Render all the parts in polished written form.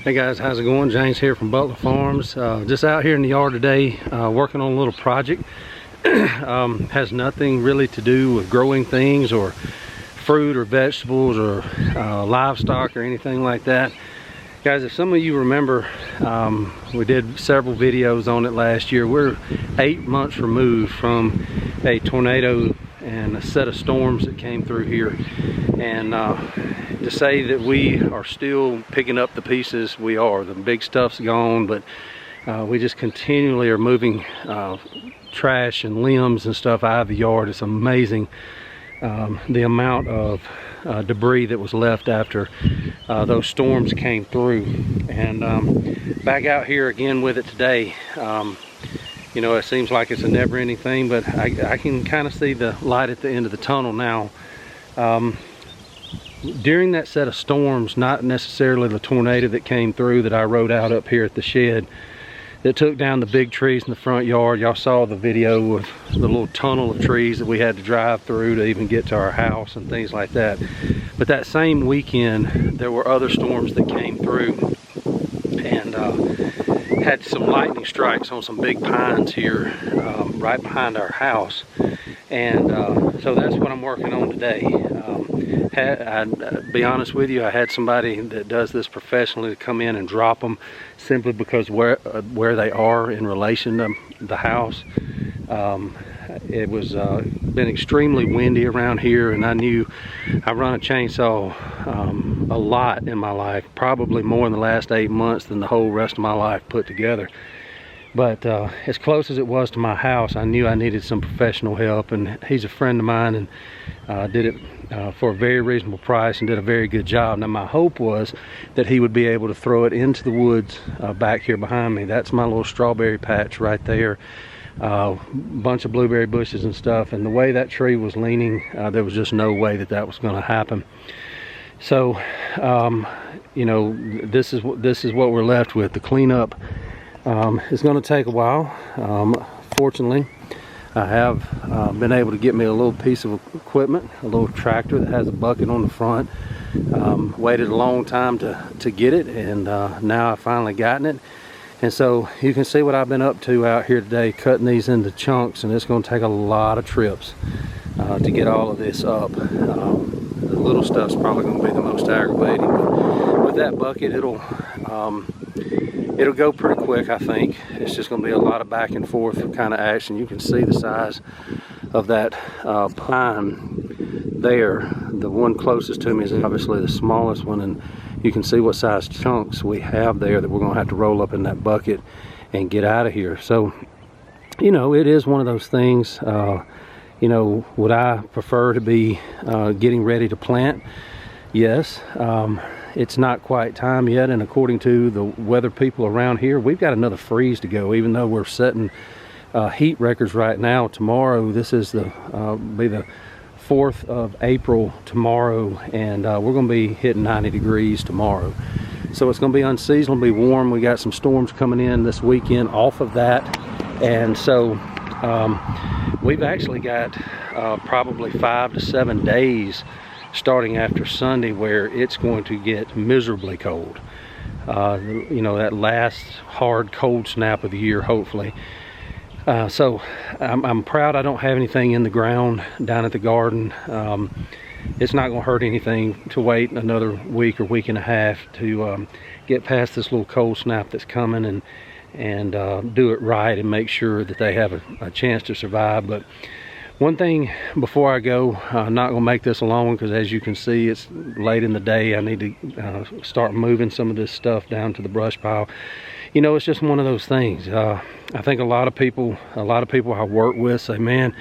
Hey guys, how's it going? James here from Butler Farms. Just out here in the yard today, working on a little project. Has nothing really to do with growing things or fruit or vegetables or livestock or anything like that. Guys, if some of you remember, we did several videos on it last year. We're 8 months removed from a tornado and a set of storms that came through here. And to say that we are still picking up the pieces, we are. The big stuff's gone, but we just continually are moving trash and limbs and stuff out of the yard. It's amazing the amount of debris that was left after those storms came through. And back out here again with it today. You know, it seems like it's a never-ending thing, but I can kind of see the light at the end of the tunnel now. During that set of storms, not necessarily the tornado that came through that I rode out up here at the shed, that took down the big trees in the front yard. Y'all saw the video of the little tunnel of trees that we had to drive through to even get to our house and things like that. But that same weekend, there were other storms that came through and had some lightning strikes on some big pines here right behind our house. And so that's what I'm working on today. I'd be honest with you, I had somebody that does this professionally to come in and drop them simply because where they are in relation to the house. It was been extremely windy around here, and I knew I run a chainsaw a lot in my life, probably more in the last 8 months than the whole rest of my life put together. But as close as it was to my house, I knew I needed some professional help, and he's a friend of mine and did it for a very reasonable price and did a very good job. Now my hope was that he would be able to throw it into the woods back here behind me. That's my little strawberry patch right there. Bunch of blueberry bushes and stuff, and the way that tree was leaning, there was just no way that that was going to happen. So you know, this is what we're left with. The cleanup it's going to take a while. Fortunately, I have been able to get me a little piece of equipment, a little tractor that has a bucket on the front. Waited a long time to get it, and now I've finally gotten it. And so you can see what I've been up to out here today, cutting these into chunks, and it's going to take a lot of trips to get all of this up. The little stuff's probably going to be the most aggravating, but with that bucket, it'll go pretty quick, I think. It's just going to be a lot of back and forth kind of action. You can see the size of that pine there. The one closest to me is obviously the smallest one, and you can see what size chunks we have there that we're going to have to roll up in that bucket and get out of here. So, you know, it is one of those things. You know, would I prefer to be getting ready to plant? Yes. It's not quite time yet, and according to the weather people around here, we've got another freeze to go. Even though we're setting heat records right now, tomorrow, this is the be the 4th of April tomorrow, and we're going to be hitting 90 degrees tomorrow. So it's going to be unseasonably warm. We got some storms coming in this weekend off of that, and so we've actually got probably 5 to 7 days starting after Sunday where it's going to get miserably cold. You know, that last hard cold snap of the year, hopefully. So I'm proud I don't have anything in the ground down at the garden. It's not going to hurt anything to wait another week or week and a half to get past this little cold snap that's coming and do it right and make sure that they have a chance to survive. But one thing before I go, I'm not going to make this a long one because as you can see, it's late in the day. I need to start moving some of this stuff down to the brush pile. You know, it's just one of those things. I think a lot of people I work with say, man,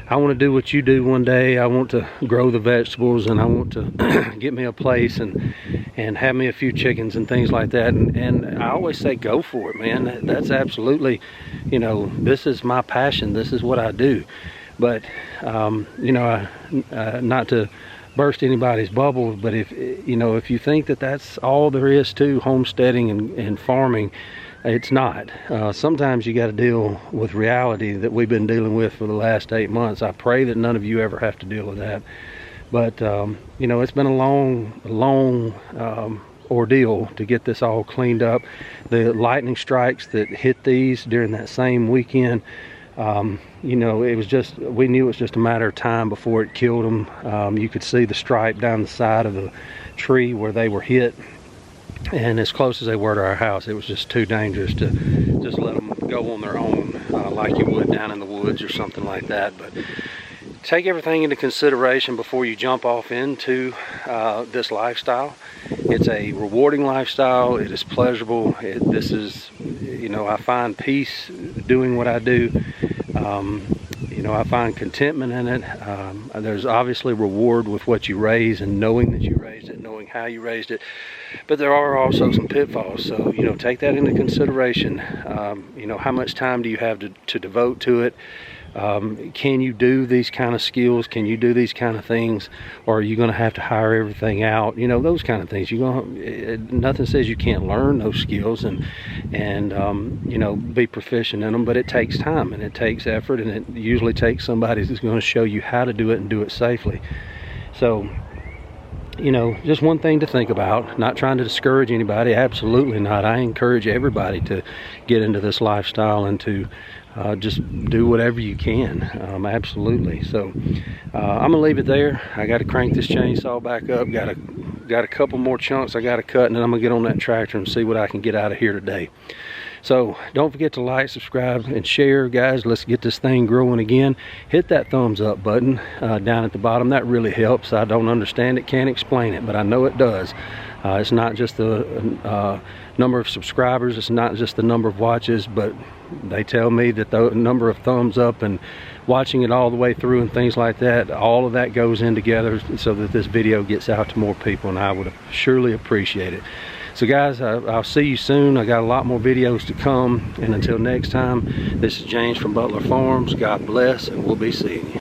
I want to do what you do one day. I want to grow the vegetables, and I want to get me a place and have me a few chickens and things like that. And I always say, go for it, man. That's absolutely, you know, this is my passion. This is what I do. But you know, not to burst anybody's bubble, but if you think that that's all there is to homesteading and farming, it's not. Sometimes you got to deal with reality that we've been dealing with for the last 8 months. I pray that none of you ever have to deal with that. But you know, it's been a long ordeal to get this all cleaned up. The lightning strikes that hit these during that same weekend, you know, it was just, we knew it was just a matter of time before it killed them. You could see the stripe down the side of the tree where they were hit, and as close as they were to our house, it was just too dangerous to just let them go on their own, like you would down in the woods or something like that. But take everything into consideration before you jump off into this lifestyle. It's a rewarding lifestyle. It is pleasurable. This is, you know, I find peace doing what I do. You know, I find contentment in it. There's obviously reward with what you raise and knowing that you raised it, knowing how you raised it. But there are also some pitfalls. So, you know, take that into consideration. You know, how much time do you have to devote to it? Can you do these kind of skills? Can you do these kind of things? Or are you going to have to hire everything out? You know, those kind of things. Nothing says you can't learn those skills and you know, be proficient in them, but it takes time and it takes effort, and it usually takes somebody who's going to show you how to do it and do it safely. So, you know, just one thing to think about. Not trying to discourage anybody, absolutely not. I encourage everybody to get into this lifestyle and to just do whatever you can. Absolutely. So I'm gonna leave it there. I got to crank this chainsaw back up. Got a couple more chunks I got to cut, and then I'm gonna get on that tractor and see what I can get out of here today. So don't forget to like, subscribe, and share, guys. Let's get this thing growing again. Hit that thumbs up button down at the bottom. That really helps. I don't understand it, can't explain it, but I know it does. It's not just the number of subscribers, it's not just the number of watches, but they tell me that the number of thumbs up and watching it all the way through and things like that, all of that goes in together so that this video gets out to more people, and I would surely appreciate it. So guys, I'll see you soon. I got a lot more videos to come, and until next time, this is James from Butler Farms. God bless, and we'll be seeing you.